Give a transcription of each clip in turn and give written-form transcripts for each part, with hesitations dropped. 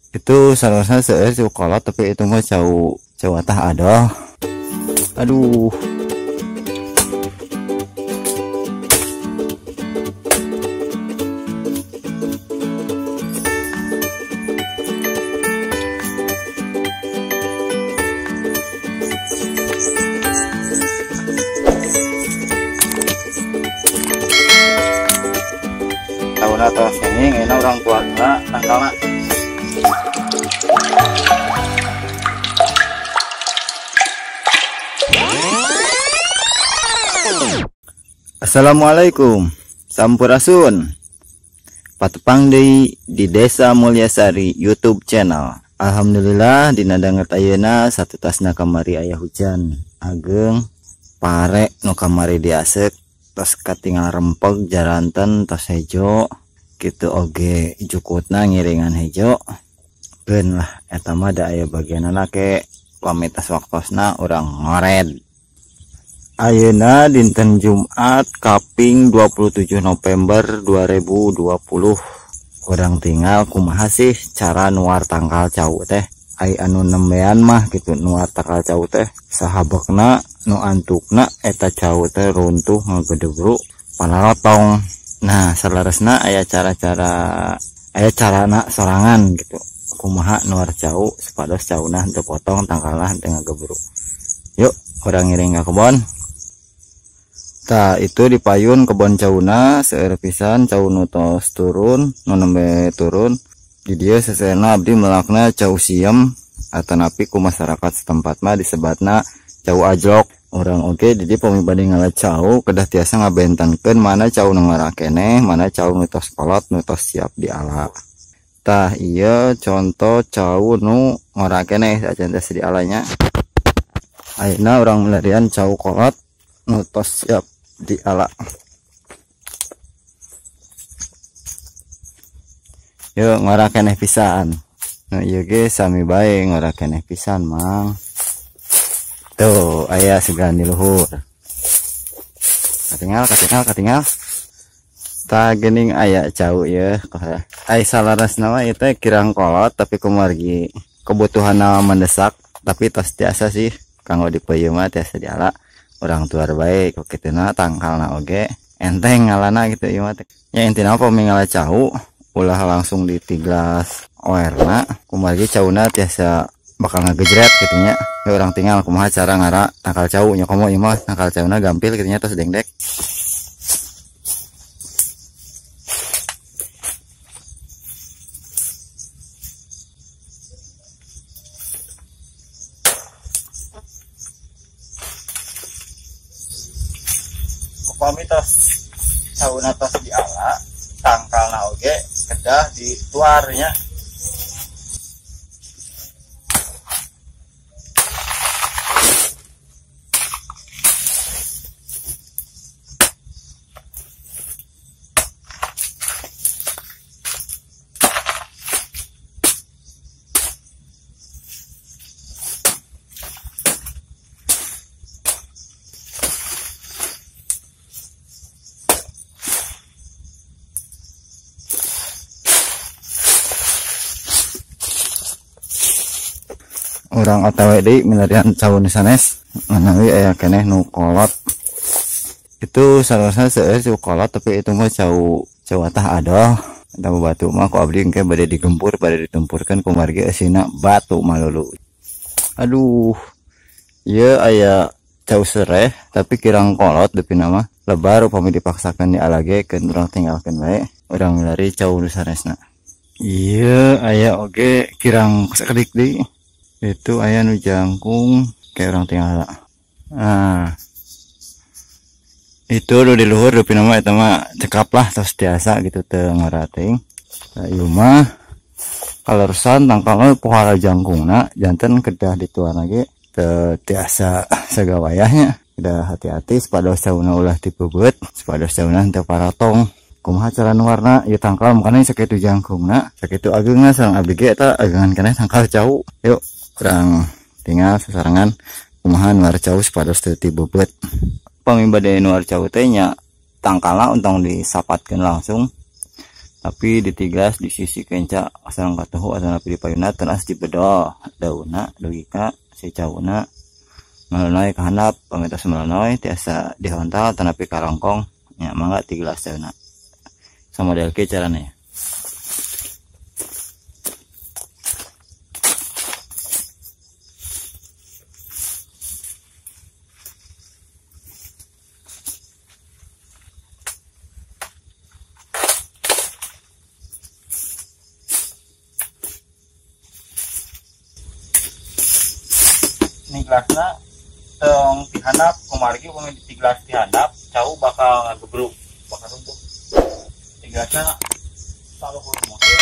Itu seharusnya seueur cukolot tapi itu mah jauh jauh tah ada. Aduh. Tahun atas ini orang keluarga tanggalna. Assalamualaikum, sampurasun. Patepang deui di Desa Mulyasari YouTube channel. Alhamdulillah dina danget ayeuna satu tasna kamari aya hujan ageng pare nu kamari diasek tos katingal rempeg jaranten tos hejo kitu oge jukutna ngiringan hejo beun lah eta mah da aya bagianna ke pamitas waktosna urang ngored. Ayeuna dinten Jumat kaping 27 November 2020. Urang tinggal kumaha sih cara nuar tangkal cau teh. Ai anu nembean mah gitu nuar tangkal cau teh. Sahabekna nu antukna eta cau teh runtuh ngagedebru panarotong. Nah, salaresna aya carana sorangan gitu. Kumaha nuar cau supados cauna henteu potong tangkalna henteu ngagebru. Yuk, urang ngiring ka kebon. Tah itu dipayun kebon cauna seueur pisan cau nu tos turun nu nembe turun di dieu sesena abdi melakna cau siem atanapi ku masyarakat setempat mah disebatna cau ajlok. Urang oge di dieu pamibade ngala cau kedah tiasa ngabentenkeun mana cau nu ngarakeneh mana cau nu tos kolot nu tos siap diala. Tah ieu contoh cau nu ngarakeneh sajan tes dialanya. Ayeuna urang melarian cau kolot nu tos siap diala. Yuk ngarakeneh pisan. Nah ieu ge sami bae ngarakeneh pisan mang. Tuh aya segan di luhur. Katinggal. Tah geuning aya cau ieu. Ai salarasna mah ieu teh kirang kolot tapi kumargi kebutuhanna mendesak tapi tos tiasa sih kanggo dipeuyeum mah tiasa diala. Orang tuar baik kok kituna tangkalna oge enteng ngalana gitu ieu mah teh. Ya intina pami ngala cau ulah langsung ditiglas oerna kumargi cauna tiasa bakal ngagejret gitu nya. Orang tinggal kumaha cara ngara tangkal cau nya komo ieu mah tangkal cauna gampil gitu nya tos dengdek. Upami tos cauna tos diala tangkalna oge kedah dituarnya. Orang OTW deui milarian cau nu sanes manawi aya keneh nu kolot. Itu salasna seueur cukolot tapi itu mah cau tah ada. Eta batu mah ku abdi engke bade digempur bade ditempurkeun kumargi eusina batu malulu. Aduh. Ieu aya cau sereh tapi kirang kolot depina mah lebar upami dipaksakeun dialagekeun urang tinggalkeun bae. Urang milari cau nu sanesna. Ieu aya oge kirang sakedik deui. Itu aya nu jangkung kayak orang tinggal. Nah itu udah di luhur dupi nama eta mah cekap lah tos tiasa gitu teu ngarating. Nah ieu mah kaleresan tangkalna pohara jangkungna janten kedah dituarna ge teu tiasa sagawayahnya. Kedah hati-hati supados cauna ulah dipebeut supados cauna henteu paratong. Kumaha cara nuarna ieu tangkal makana sakitu jangkungna sakitu ageungna sareng abdi ge eta ageungan keneh tangkal cau. Yuk kurang tinggal sasarangan kumaha nuar cau supados teu tibebeut. Pamibade nuar cau teh nya tangkalna untang disapatkeun langsung tapi ditiglas di sisi kenca asal katuhu asal napi di payuna tenas dibedo dauna dugika si cauna melenoi ke handap pamitos melenoi tiasa dihontal tanapi karongkong nya mangga tiglas dauna sama delke caranya. Ini gelasnya tong dihandap kumargi pemain di gelas dihandap jauh bakal ngegebruk bakal runtuh di gelasnya selalu kudu motor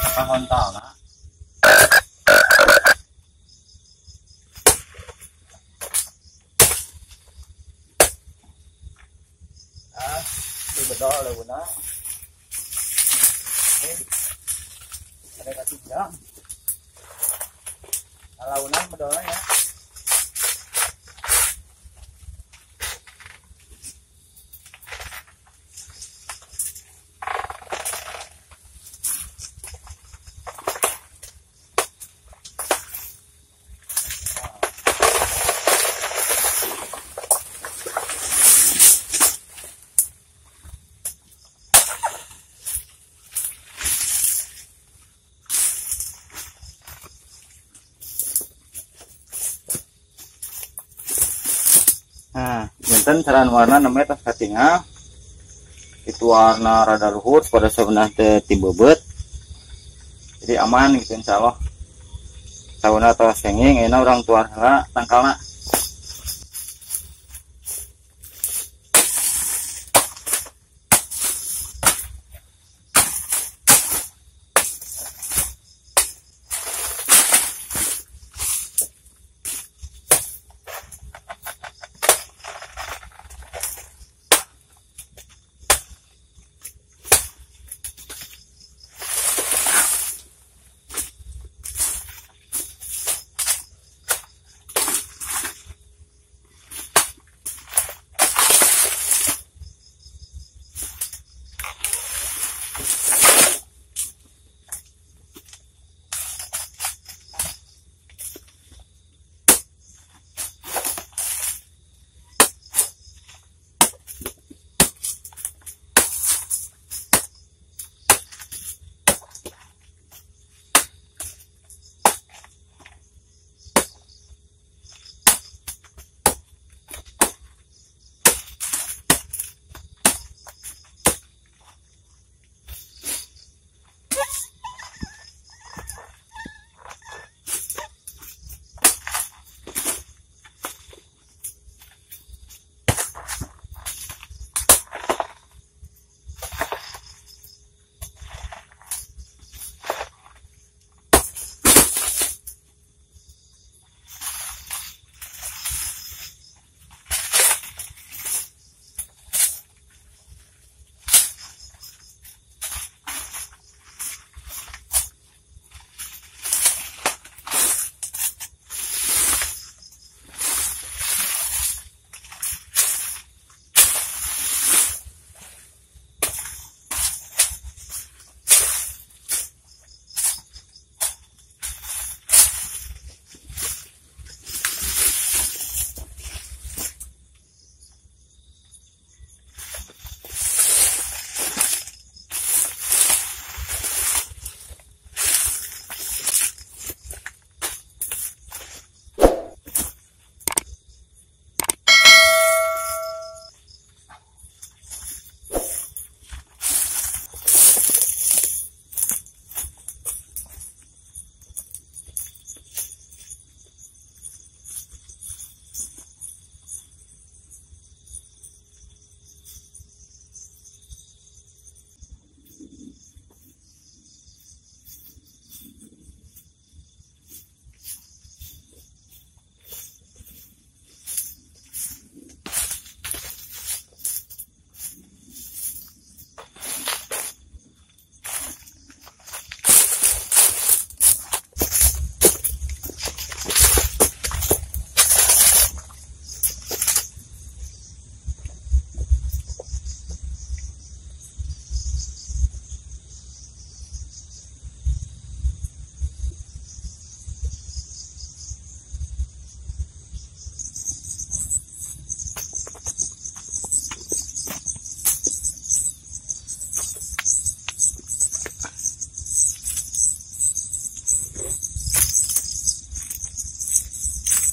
bakal hontal nah itu betul laguna ada kasih jam launan bedolnya ya. Nah, benten saran warna namanya tas katinga itu warna rada luhur pada sebenarnya teh tibebet jadi aman gitu insyaallah tahunna atau senging enak orang tua heula tangkalna.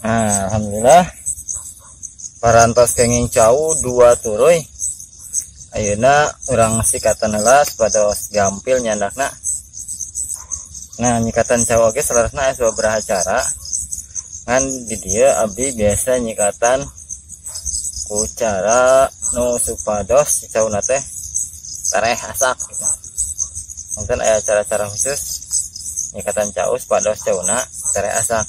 Nah, alhamdulillah parantos kenging jauh 2 turuy. Ayeuna urang sikatan heula supados gampil nyandakna. Nah, nyikatan jauh oge salarasna aya sabaraha cara. Kan di dieu abdi biasa nyikatan ku cara nu supados cauna teh tareh asak gitu. Mungkin aya cara-cara khusus nyikatan jauh supados cauna tareh asak.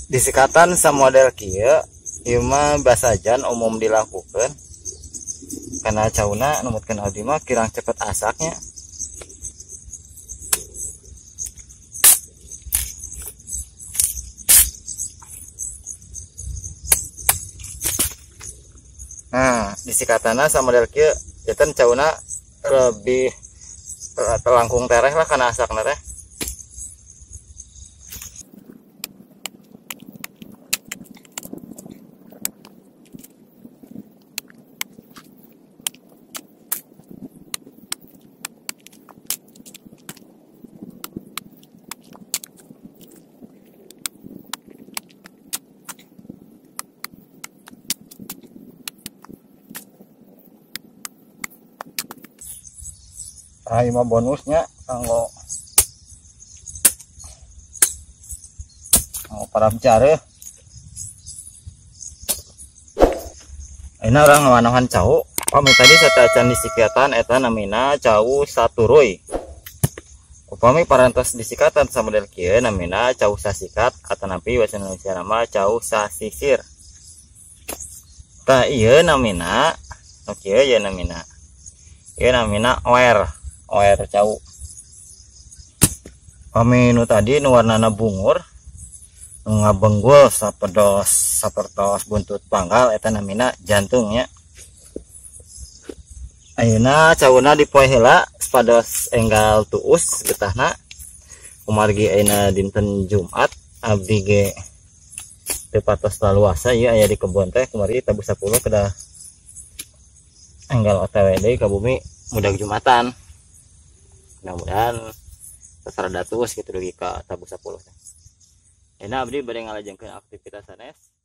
Disikatan sa model kieu ieu mah basajan umum dilakukan karena cauna numutkeun abdi mah kirang cepet asaknya. Nah, disikatana sa model kieu jaten cauna lebih langkung tereh lah kana asakna teh. Ini mah bonusnya kanggo para pencari. Ini orang ngawanahan cau. Kami tadi satacan disikatan eta namina cau saturuy. Upami parantos disikatan sama model kieu namina cau sasikat atau napi bahasa Indonesia nama cau sasisir. Tah ieu namina nu kieu ya namina. Ieu namina oer cau. Kami nu tadi nu warnana bungur ngabenggul sapertos buntut panggal eta namina jantungnya. Ayeuna cauna dipoe heula supados enggal tuus getahna. Kumargi ayeuna dinten Jumat abdi ge teu patos laluasa ieu aya di kebon teh kumari tabu 10 kedah enggal OTW deui ka bumi mudag Jumatan. Mudah-mudahan terserah datus gitu dugi ka tabu 10 teh. Enak abdi bade ngalajengkeun aktivitas sanes.